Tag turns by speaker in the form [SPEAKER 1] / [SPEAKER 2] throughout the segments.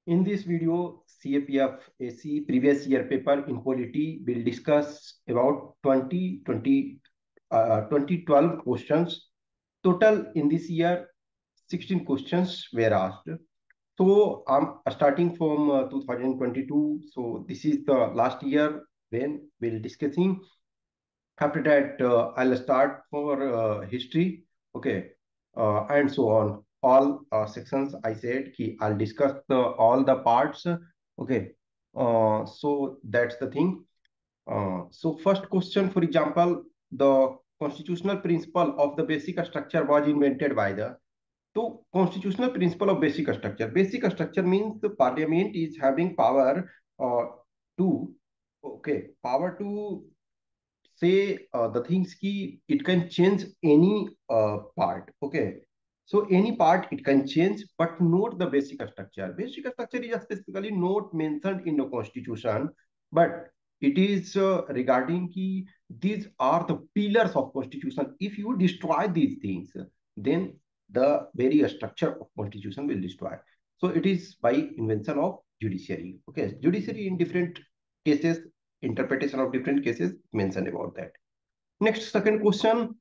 [SPEAKER 1] In this video, CAPF AC previous year paper in polity will discuss about 2012 questions. Total in this year, 16 questions were asked. So I'm starting from 2022. So this is the last year when we'll discussing. After that, I'll start for history, okay, and so on. All sections I said ki I'll discuss all the parts, okay. So that's the thing. So first question, for example, the constitutional principle of the basic structure was invented by the. So constitutional principle of basic structure. Basic structure means the parliament is having power to, okay, power to say the things ki it can change any part, okay. So any part it can change, but not the basic structure. Basic structure is specifically not mentioned in the constitution, but it is regarding ki these are the pillars of constitution. If you destroy these things, then the very structure of constitution will destroy. So it is by invention of judiciary, okay. Judiciary in different cases, interpretation of different cases mentioned about that. Next, second question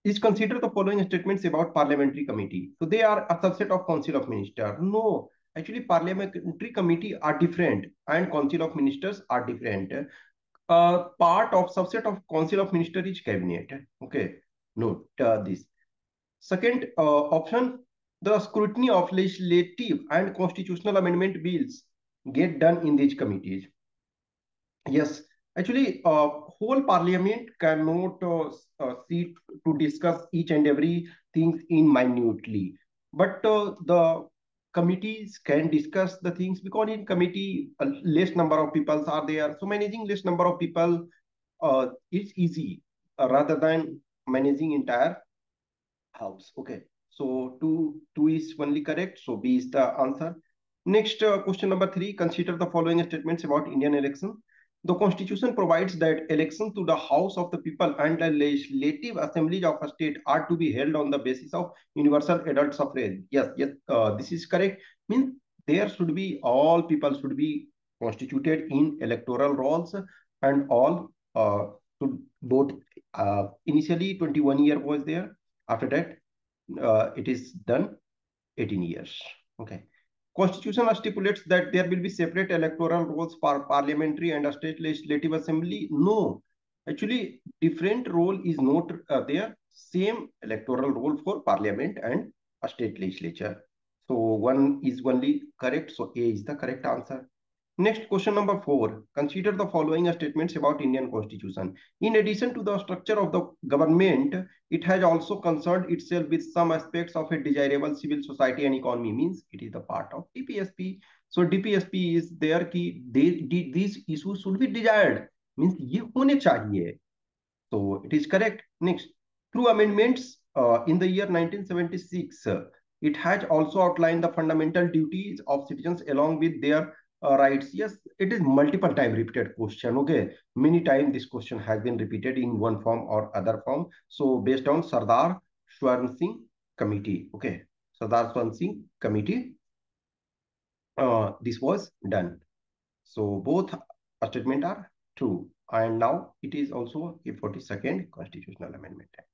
[SPEAKER 1] is consider the following statements about parliamentary committee. So they are a subset of council of minister. No, actually parliamentary committee are different and council of ministers are different. Part of subset of council of minister is cabinet. Okay, note this. Second option, the scrutiny of legislative and constitutional amendment bills get done in these committees. Yes, actually, whole parliament cannot sit to discuss each and every things in minutely, but the committees can discuss the things because in committee less number of people are there. So managing less number of people is easy rather than managing entire house. Okay, so two is only correct. So B is the answer. Next, question number 3. Consider the following statements about Indian election. The Constitution provides that elections to the House of the People and the legislative assemblies of a state are to be held on the basis of universal adult suffrage. Yes, yes, this is correct. Means there should be all people should be constituted in electoral rolls and all should vote. Initially, 21 year was there. After that, it is done 18 years. Okay. Constitution stipulates that there will be separate electoral rolls for parliamentary and a state legislative assembly. No, actually, different role is not there. Same electoral role for parliament and a state legislature. So one is only correct. So A is the correct answer. Next, question number 4. Consider the following statements about Indian Constitution. In addition to the structure of the government, it has also concerned itself with some aspects of a desirable civil society and economy. Means it is the part of DPSP. So DPSP is there कि these issues should be desired. Means ये होने चाहिए. So it is correct. Next, through amendments in the year 1976, it has also outlined the fundamental duties of citizens along with their rights. Yes, it is multiple time repeated question. Okay, many times this question has been repeated in one form or other form. So based on Sardar Swaran Singh committee. Okay, Sardar Swaran Singh committee, this was done. So both statement are true. And now it is also a 42nd Constitutional Amendment Act.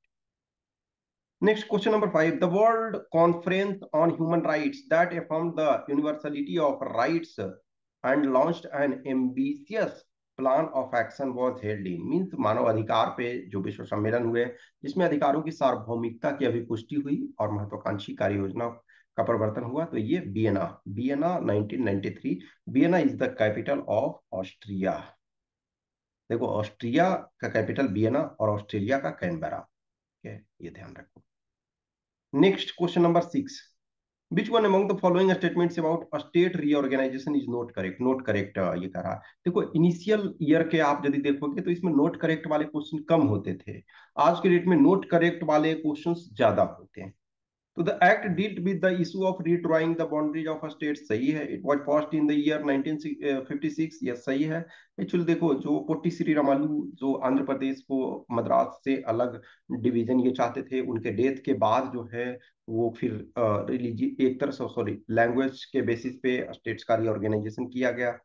[SPEAKER 1] Next, question number 5. The World Conference on Human Rights that affirmed the universality of rights and launched an ambitious plan of action was held in. Means मानव अधिकार पे जो विश्व सम्मेलन हुए जिसमें अधिकारों की सार्वभौमिकता की अभिपुष्टि हुई और महत्वाकांक्षी कार्य योजना का प्रवर्तन हुआ, तो ये Vienna 1993. Vienna is the capital of Austria. देखो, ऑस्ट्रिया का कैपिटल वियना और ऑस्ट्रेलिया का कैनबरा. ये ध्यान रखो. Next, question number 6. Which one among the following statements about a state reorganization is not correct? Not correct ये कह रहा. देखो, इनिशियल ईयर के आप यदि देखोगे तो इसमें नोट करेक्ट वाले क्वेश्चन कम होते थे. आज के डेट में नोट करेक्ट वाले क्वेश्चंस ज्यादा होते हैं. तो the act dealt with the issue of redrawing the boundaries of a state, सही है। It was passed in the year 1956, yes सही है। एक्चुअली देखो, जो पोट्टी श्री रामालू जो आंध्र प्रदेश को मद्रास से अलग डिवीजन ये चाहते थे, उनके डेथ के बाद जो है वो फिर रिलीजी एक तरह से, सॉरी, लैंग्वेज के बेसिस पे स्टेट्स का रिऑर्गेनाइजेशन किया गया।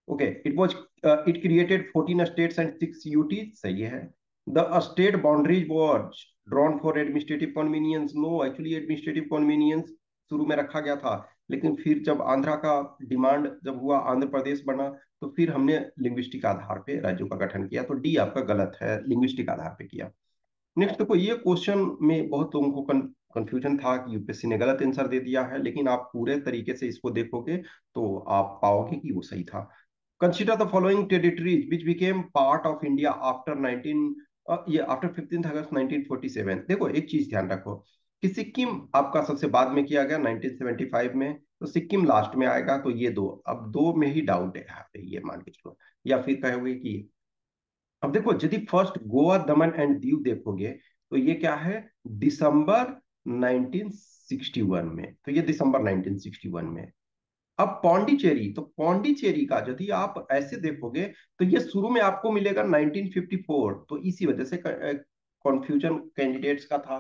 [SPEAKER 1] Okay, it created 14 states and 6 UTs, सही है। The state boundaries was drawn for administrative convenience, no, actually administrative convenience शुरू में रखा गया था, लेकिन फिर जब आंध्रा का डिमांड जब हुआ, आंध्र प्रदेश बना, तो फिर हमने लिंग्विस्टिक आधार पे राज्यों का गठन किया। तो डी आपका गलत है, लिंग्विस्टिक आधार पे किया। नेक्स्ट देखो, ये क्वेश्चन में बहुत लोगों को कंफ्यूजन था कि यूपीएससी ने गलत आंसर दे दिया है, लेकिन आप पूरे तरीके से इसको देखोगे तो आप पाओगे कि वो सही था। Consider the following territories which became part of India after 19 ये आफ्टर 15 अगस्त 1947। देखो एक चीज ध्यान रखो कि सिक्किम आपका सबसे बाद में किया गया 1975 में, तो सिक्किम लास्ट में आएगा। तो ये दो, अब दो में ही डाउट है यहाँ पे, ये मान के चलो, या फिर कहोगे कि, अब देखो यदि first Goa Daman and Diu देखोगे तो ये क्या है, दिसंबर 1961 में, तो ये दिसंबर 1961 में। अब पौंडीचेरी, तो पौंडीचेरी का यदि आप ऐसे देखोगे तो ये शुरू में आपको मिलेगा 1954, तो इसी वजह से कंफ्यूजन कैंडिडेट्स का था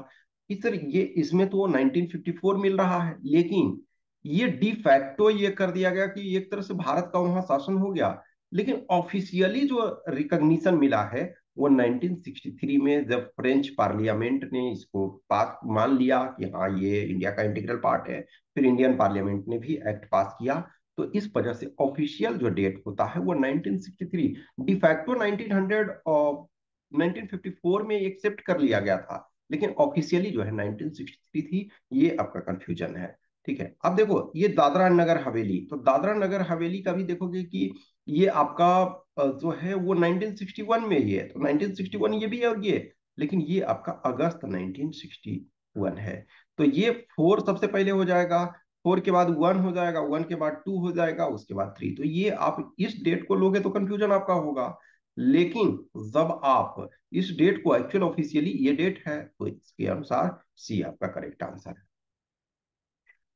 [SPEAKER 1] कि सर ये इसमें तो 1954 मिल रहा है, लेकिन ये डी फैक्टो ये कर दिया गया कि एक तरह से भारत का वहां शासन हो गया। लेकिन ऑफिशियली जो रिकॉग्निशन मिला है वो 1963 में, जब फ्रेंच पार्लियामेंट ने इसको पास मान लिया कि हाँ ये इंडिया का इंटीग्रल पार्ट है, फिर इंडियन पार्लियामेंट ने भी एक्ट पास किया। तो इस वजह से ऑफिशियल जो डेट होता है वो 1963, डिफैक्टो 1900 और 1954 में एक्सेप्ट कर लिया गया था, लेकिन ऑफिशियली जो है 1963 थी। ये आपका कंफ्यूजन है। ठीक है, अब देखो ये दादरा नगर हवेली, तो दादरा नगर हवेली का भी देखोगे कि ये आपका जो है वो 1961 में ही है, तो 1961 ये भी है और ये, लेकिन ये आपका अगस्त 1961 है। तो ये 4 सबसे पहले हो जाएगा, 4 के बाद 1 हो जाएगा, 1 के बाद 2 हो जाएगा, उसके बाद 3। तो ये आप इस डेट को लोगे तो कंफ्यूजन आपका होगा, लेकिन जब आप इस डेट को एक्चुअल ऑफिशियली ये डेट है, तो इसके अनुसार सी आपका करेक्ट आंसर है।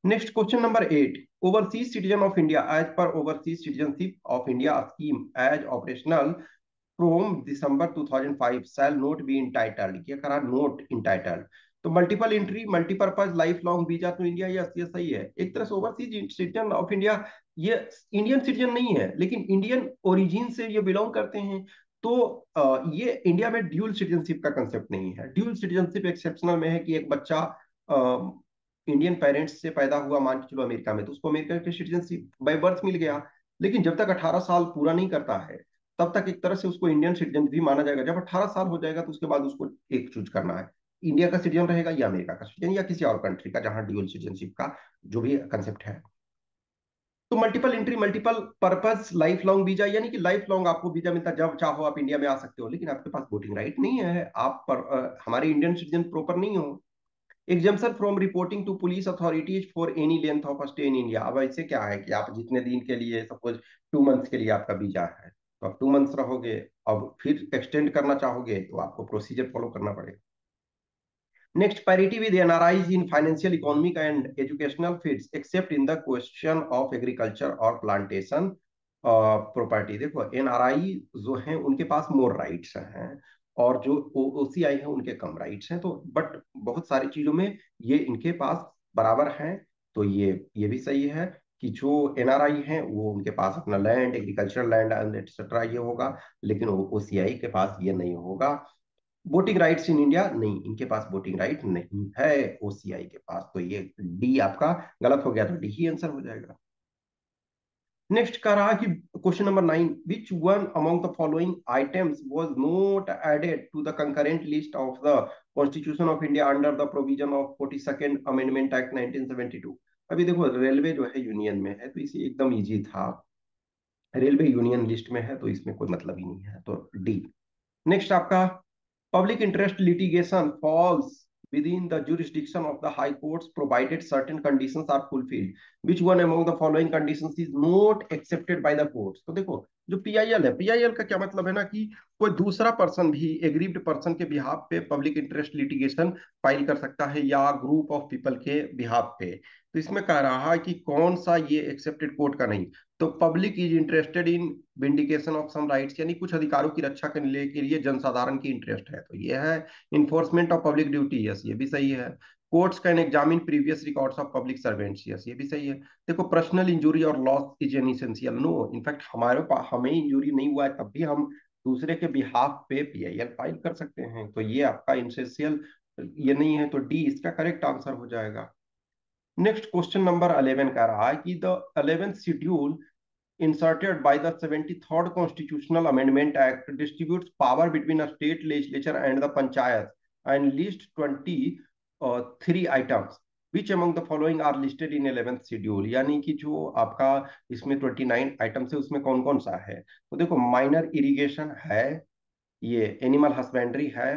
[SPEAKER 1] Next question number 8, overseas citizen of India as per overseas citizenship of India scheme as operational from December 2005 shall not be entitled, ये करा नोट इंटाइटल्ड। तो multiple entry multipurpose life long visa to India, yes ये सही है। एक तरह से overseas citizen of India ये इंडियन सिटीजन नहीं है, लेकिन इंडियन ओरिजिन से ये बिलोंग करते हैं। तो ये इंडिया में ड्यूल सिटीजनशिप का कंसेप्ट नहीं है। ड्यूल सिटीजनशिप एक्सेप्शनल में है कि एक बच्चा इंडियन पेरेंट्स से पैदा हुआ, मान के चलो अमेरिका में, तो उसको अमेरिका के सिटीजनशिप बाय बर्थ मिल गया, लेकिन जब तक 18 साल पूरा नहीं करता है तब तक एक तरह से उसको इंडियन सिटीजन भी माना जाएगा। जब 18 साल हो जाएगा तो उसके बाद उसको एक चूज करना है, इंडिया का सिटीजन रहेगा या अमेरिका का सिटीजन या किसी और कंट्री का जहां ड्यूअल सिटीजनशिप का जो भी कंसेप्ट है। तो multiple entry multiple purpose life long visa, यानी कि लाइफ लॉन्ग आपको वीजा मिलता है, जब चाहो आप इंडिया में आ सकते हो, लेकिन आपके पास वोटिंग राइट नहीं है, आप हमारे इंडियन सिटीजन प्रॉपर नहीं हो। Exemption from reporting to police authorities for any length of stay in India, अब ऐसे क्या है कि आप जितने दिन के लिए, सपोज 2 मंथ्स के लिए आपका वीजा है, तो आप 2 मंथ्स रहोगे, अब फिर एक्सटेंड करना चाहोगे तो आपको प्रोसीजर फॉलो करना पड़ेगा। Next, parity with NRIs in financial economic and educational fields accept in the question of agriculture और प्लांटेशन प्रॉपर्टी। देखो एनआरआई जो हैं उनके पास मोर राइट्स हैं, और जो ओसीआई है उनके कम राइट्स हैं, तो बट बहुत सारी चीजों में ये इनके पास बराबर हैं। तो ये भी सही है कि जो एनआरआई हैं वो उनके पास अपना land, agricultural land and etcetera ये होगा, लेकिन ओसीआई के पास ये नहीं होगा। वोटिंग राइट्स इन इंडिया, नहीं, इनके पास वोटिंग राइट नहीं है ओसीआई के पास, तो ये डी आपका गलत हो गया, तो डी ही आंसर हो जाएगा। नेक्स्ट कह रहा कि question number 9, which one among the following items was not added to the concurrent list of the constitution of India under the provision of 42nd amendment act 1972। अभी देखो रेलवे जो है union में है, तो इसे एकदम इजी था, रेलवे यूनियन लिस्ट में है, तो इसमें कोई मतलब ही नहीं है, तो डी। नेक्स्ट आपका public interest litigation falls within the jurisdiction of the high courts provided certain conditions are fulfilled, which one among the following conditions is not accepted by the courts। तो देखो जो पीआईएल है, PIL का क्या मतलब है ना कि कोई दूसरा पर्सन भी एग्रीव्ड पर्सन के बिहाफ पे पब्लिक इंटरेस्ट लिटिगेशन फाइल कर सकता है, या ग्रुप ऑफ पीपल के बिहाफ पे। तो इसमें कह रहा है कि कौन सा ये एक्सेप्टेड कोर्ट का नहीं। तो public is interested in vindication of some rights, यानी कुछ अधिकारों की रक्षा करने के लिए जनसाधारण की इंटरेस्ट है, तो ये है enforcement of public duty, yes ये भी सही है। Courts can examine previous records of public servants, yes ये भी सही है। देखो पर्सनल इंजुरी और loss is an essential, no in fact हमारे पास हमें इंजुरी नहीं हुआ है तब भी हम दूसरे के बिहाफ पे पीआईएल फाइल कर सकते हैं, तो ये आपका इसेंशियल ये नहीं है, तो डी इसका करेक्ट आंसर हो जाएगा। नेक्स्ट क्वेश्चन नंबर 11 का रहा है कि the 11th schedule inserted by the 73rd Constitutional Amendment Act distributes power between a state legislature and the panchayat and list 23 items which among the following are listed in 11th schedule, यानी कि जो आपका इसमें 29 items है उसमें कौन कौन सा है। तो देखो माइनर इरिगेशन है, ये एनिमल हस्बेंड्री है,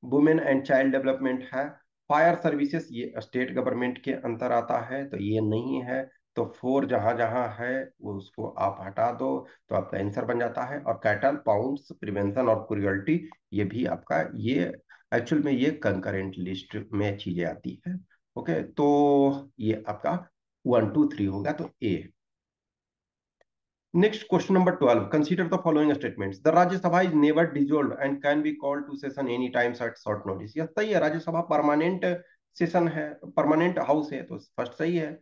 [SPEAKER 1] वुमेन एंड चाइल्ड डेवलपमेंट है, फायर सर्विसेज ये स्टेट गवर्नमेंट के अंतर आता है तो ये नहीं है। तो फोर जहां जहां है वो उसको आप हटा दो तो आपका आंसर बन जाता है। और कैटल पाउंड्स प्रिवेंशन और क्रुएल्टी ये भी आपका ये एक्चुअल में ये कंकरेंट लिस्ट में चीजें आती है। ओके तो ये आपका 1 2 3 होगा तो ए। Next question number 12. Consider the following statements. The Rajya Sabha is never dissolved and can be called to session any time at short notice. यह सही है, राज्यसभा परमानेंट सेशन है, परमानेंट हाउस है, तो फर्स्ट सही है।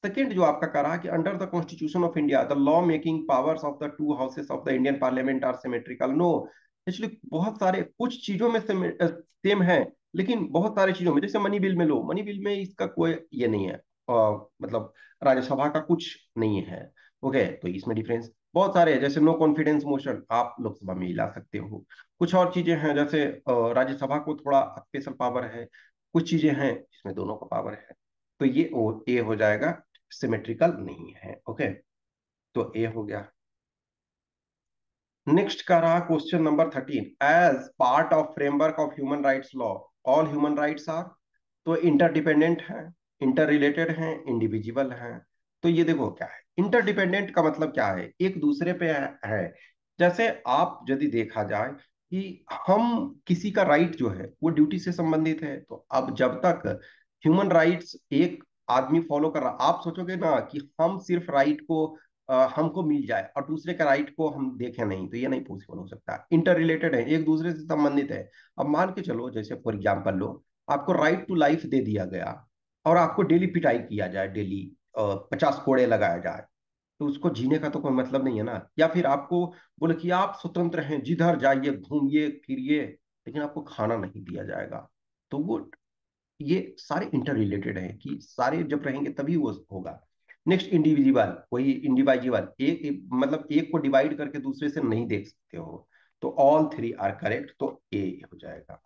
[SPEAKER 1] सेकंड जो आपका कह रहा कि under the constitution of India the law making powers of the two houses of the Indian parliament are symmetrical, no actually बहुत सारे कुछ चीजों में सेम है, लेकिन बहुत सारी चीजों में जैसे मनी बिल में लो, मनी बिल में इसका कोई ये नहीं है, मतलब राज्यसभा का कुछ नहीं है। ओके तो इसमें डिफरेंस बहुत सारे हैं, जैसे नो कॉन्फिडेंस मोशन आप लोकसभा में ही ला सकते हो। कुछ और चीजें हैं जैसे राज्यसभा को थोड़ा स्पेशल पावर है, कुछ चीजें हैं जिसमें दोनों का पावर है, तो ये ए हो जाएगा, सिमेट्रिकल नहीं है। ओके तो ए हो गया। नेक्स्ट का रहा question number 13। As part of framework of human rights law all human rights are, तो इंटरडिपेंडेंट है, इंटर रिलेटेड है, इंडिविजुअल है। तो ये देखो क्या है इंटरडिपेंडेंट का मतलब, क्या है एक दूसरे पे है। जैसे आप यदि देखा जाए कि हम किसी का राइट जो है वो ड्यूटी से संबंधित है, तो अब जब तक ह्यूमन राइट्स एक आदमी फॉलो कर रहा, आप सोचोगे ना कि हम सिर्फ राइट को हमको मिल जाए और दूसरे के राइट को हम देखें नहीं, तो ये नहीं पॉसिबल हो सकता। इंटर रिलेटेड है, एक दूसरे से संबंधित है। अब मान के चलो जैसे फॉर एग्जाम्पल लो, आपको राइट टू लाइफ दे दिया गया और आपको डेली पिटाई किया जाए, डेली 50 कोड़े लगाया जाए, तो उसको जीने का तो कोई मतलब नहीं है ना। या फिर आपको बोले कि आप स्वतंत्र हैं, जिधर जाइए घूमिए फिरिए, लेकिन आपको खाना नहीं दिया जाएगा, तो वो ये सारे इंटर रिलेटेड हैं कि सारे जब रहेंगे तभी वो होगा। नेक्स्ट इंडिविजुअल, वही इंडिविजुअल मतलब एक को डिवाइड करके दूसरे से नहीं देख सकते हो, तो ऑल थ्री आर करेक्ट, तो ए हो जाएगा।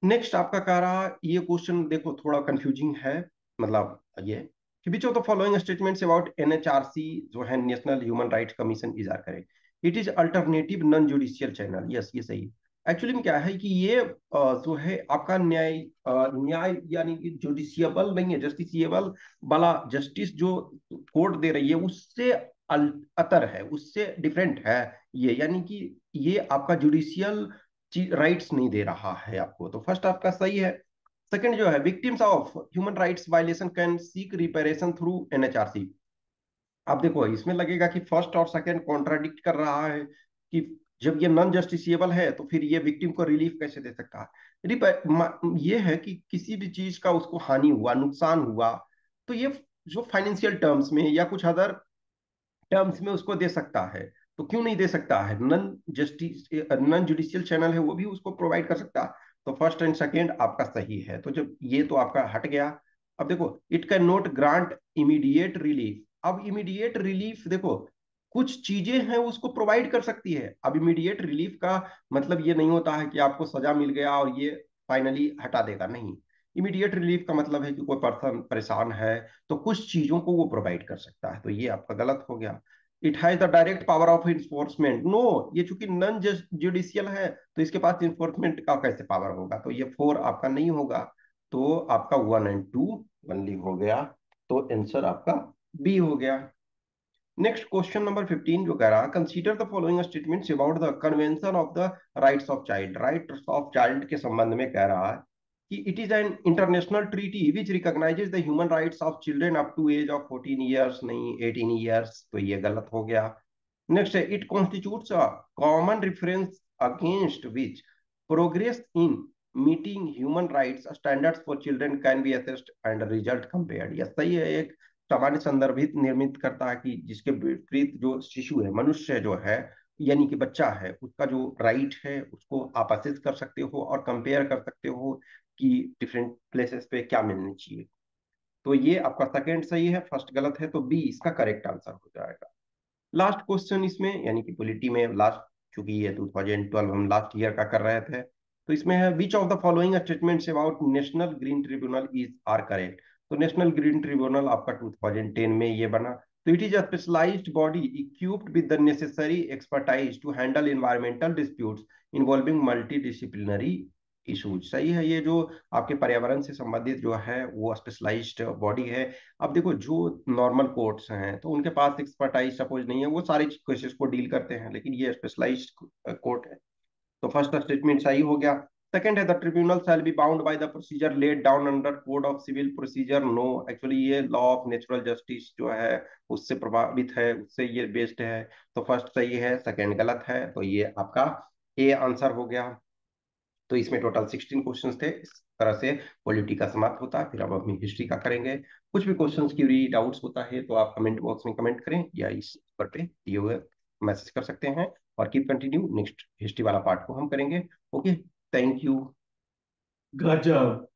[SPEAKER 1] नेक्स्ट आपका कह रहा ये क्वेश्चन देखो थोड़ा कंफ्यूजिंग है, मतलब ये कि which of the following statements about NHRC जो है national human rights commission is are correct. It is alternative non judicial channel, yes ये सही। एक्चुअली में क्या है कि ये जो है आपका न्याय न्याय यानी कि जुडिशियबल नहीं है, जस्टिसिएबल वाला जस्टिस जो कोर्ट दे रही है उससे अतर है, उससे डिफरेंट है ये, यानी कि ये आपका जुडिशियल राइट्स नहीं दे रहा है आपको, तो फर्स्ट आपका सही है। सेकंड जो है victims of human rights violation can seek reparation through NHRC. आप देखो इसमें लगेगा कि फर्स्ट और सेकंड कॉन्ट्राडिक्ट कर रहा है कि जब ये नॉन जस्टिसिएबल है तो फिर ये विक्टिम को रिलीफ कैसे दे सकता है। ये है कि किसी भी चीज का उसको हानि हुआ, नुकसान हुआ, तो ये जो फाइनेंशियल टर्म्स में या कुछ अदर टर्म्स में उसको दे सकता है, तो क्यों नहीं दे सकता है, नॉन जुडिशियल चैनल है वो भी उसको प्रोवाइड कर सकता है। तो फर्स्ट एंड सेकेंड आपका सही है, तो जब ये तो आपका हट गया। अब देखो it can not grant immediate relief, अब इमीडिएट रिलीफ देखो कुछ चीजें हैं उसको प्रोवाइड कर सकती है, अब इमीडिएट रिलीफ का मतलब ये नहीं होता है कि आपको सजा मिल गया और ये फाइनली हटा देगा, नहीं। इमीडिएट रिलीफ का मतलब है कि कोई पर्सन परेशान है तो कुछ चीजों को वो प्रोवाइड कर सकता है, तो ये आपका गलत हो गया। It has the direct power of enforcement, no ये चूंकि नॉन जुडिशियल है तो इसके पास इन्फोर्समेंट का कैसे पावर होगा, तो ये फोर आपका नहीं होगा। तो आपका 1 और 2 ओनली हो गया, तो आंसर आपका बी हो गया। नेक्स्ट क्वेश्चन नंबर 15 जो कह रहा, consider the following statements about the convention of the rights of child. Rights of child के संबंध में कह रहा है कि it is an international treaty which recognizes the human rights of children up to age of 14 years, नहीं 18 years, तो ये गलत हो गया। नेक्स्ट है, it constitutes a common reference against which progress in meeting human rights standards for children can be assessed and result compared. यह सही है, एक सामान्य संदर्भित निर्मित करता है कि जिसके विपरीत जो शिशु है, मनुष्य जो है, यानी कि बच्चा है, उसका जो राइट है उसको आप असेस कर सकते हो और कंपेयर कर सकते हो कि डिफरेंट प्लेसेस पे क्या मिलनी चाहिए। तो ये आपका सेकंड सही है, फर्स्ट गलत है, तो बी इसका करेक्ट आंसर हो जाएगा। लास्ट क्वेश्चन इसमें, यानी कि पॉलिटी में लास्ट, चूंकि ये 2012 हम लास्ट ईयर का कर रहे थे, तो इसमें है which of the following statements about national green tribunal is are correct. तो नेशनल ग्रीन ट्रिब्यूनल आपका 2010 में ये बना। तो it is a specialised body equipped with the necessary expertise to handle environmental disputes involving multi disciplinary issues. सही है, ये जो आपके पर्यावरण से संबंधित जो है वो स्पेशलाइज्ड बॉडी है। अब देखो, जो नॉर्मल कोर्ट्स हैं तो उनके पास एक्सपर्टाइज सपोज नहीं है, वो सारे केसेस को डील करते हैं, लेकिन ये स्पेशलाइज्ड कोर्ट है। तो फर्स्ट स्टेटमेंट सही हो गया। सेकंड है, the tribunal shall be bound by the procedure laid down under code of civil procedure. No, actually ये लॉ ऑफ नेचुरल जस्टिस जो है उससे प्रभावित है, उससे ये बेस्ड है। तो फर्स्ट सही है, सेकंड गलत है, तो ये आपका ए आंसर हो गया। तो इसमें टोटल 16 क्वेश्चंस थे। इस तरह से पॉलिटी का समाप्त होता है। फिर अब हम हिस्ट्री का करेंगे। कुछ भी क्वेश्चंस की भी डाउट्स होता है तो आप कमेंट बॉक्स में कमेंट करें या इस पर पे दिए हुए मैसेज कर सकते हैं। और कीप कंटिन्यू, नेक्स्ट हिस्ट्री वाला पार्ट को हम करेंगे। Okay, thank you.
[SPEAKER 2] गजब।